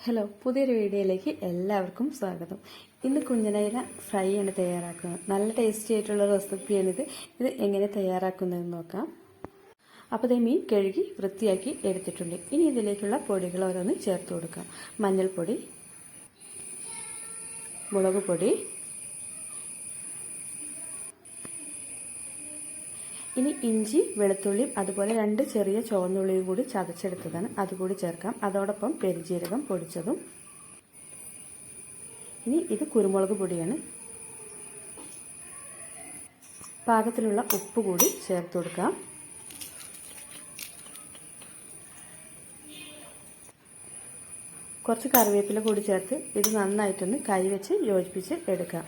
Hello, പുതിയൊരു വീഡിയോയിലേക്ക് എല്ലാവർക്കും സ്വാഗതം. ഇന്ന് കുഞ്ഞനയില ഫ്രൈ ആണ് തയ്യാറാക്കുന്നത്. നല്ല ടേസ്റ്റി ആയിട്ടുള്ള റെസിപ്പിയാണിത്. ഇത് എങ്ങനെ തയ്യാറാക്കുന്നതെന്ന് നോക്കാം. അപ്പോൾ ഇത് മീൻ കഴുകി വൃത്തിയാക്കി എടുത്തിട്ടുണ്ട്. ഇനി ഇതിലേക്കുള്ള പൊടികൾ ഓരോന്ന് ചേർത്ത് കൊടുക്കാം. മഞ്ഞൾപ്പൊടി, മുളക് പൊടി, ഇനി ഇഞ്ചി, വെളുത്തുള്ളിയും അതുപോലെ 2 ചെറിയ ചുവന്നുള്ളിയും കൂടി ചതച്ചെടുത്തതാണ്, അതുകൂടി ചേർക്കാം. അതോടൊപ്പം പെരുംജീരകം പൊടിച്ചതും. ഇനി ഇത് കുരുമുളക് പൊടിയാണ്. പാകത്തിലുള്ള ഉപ്പ് കൂടി ചേർത്ത് കൊടുക്കാം. കുറച്ച് കറിവേപ്പില കൂടി ചേർത്ത് ഇത് നന്നായിട്ടൊന്ന് കൈവച്ച് യോജിപ്പിച്ച് എടുക്കാം.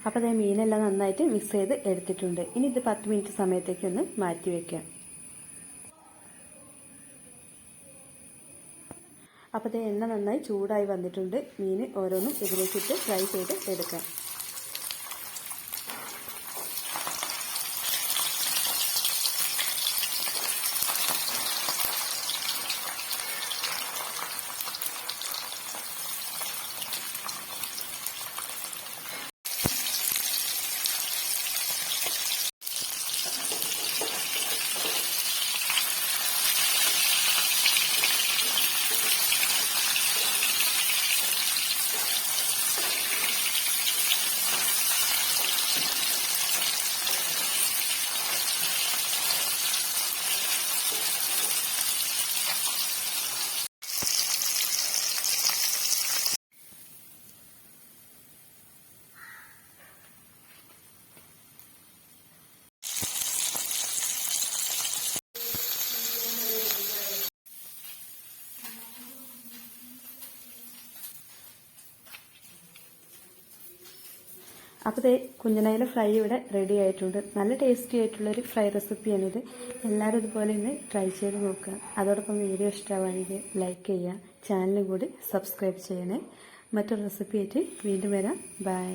അപ്പോൾ അതേ മീനെല്ലാം നന്നായിട്ട് മിക്സ് ചെയ്ത് എടുത്തിട്ടുണ്ട്. ഇനി ഇത് 10 മിനിറ്റ് സമയത്തേക്ക് ഒന്ന് മാറ്റി വയ്ക്കാം. അപ്പോൾ അതേ എണ്ണ നന്നായി ചൂടായി വന്നിട്ടുണ്ട്. മീൻ ഓരോന്നും ഇതിലേക്കിട്ട് ഫ്രൈ ചെയ്ത് എടുക്കാം. അപ്പോൾ ദേ കുഞ്ഞനയില ഫ്രൈ ഇവിടെ റെഡി ആയിട്ടുണ്ട്. നല്ല ടേസ്റ്റി ആയിട്ടുള്ളൊരു ഫ്രൈ റെസിപ്പിയാണിത്. എല്ലാവരും ഇതുപോലെ ഒന്ന് ട്രൈ ചെയ്ത് നോക്കുക. അതോടൊപ്പം വീഡിയോ ഇഷ്ടമാണെങ്കിൽ ലൈക്ക് ചെയ്യുക. ചാനലും കൂടി സബ്സ്ക്രൈബ് ചെയ്യണേ. മറ്റൊരു റെസിപ്പി ആയിട്ട് വീണ്ടും വരാം. ബൈ.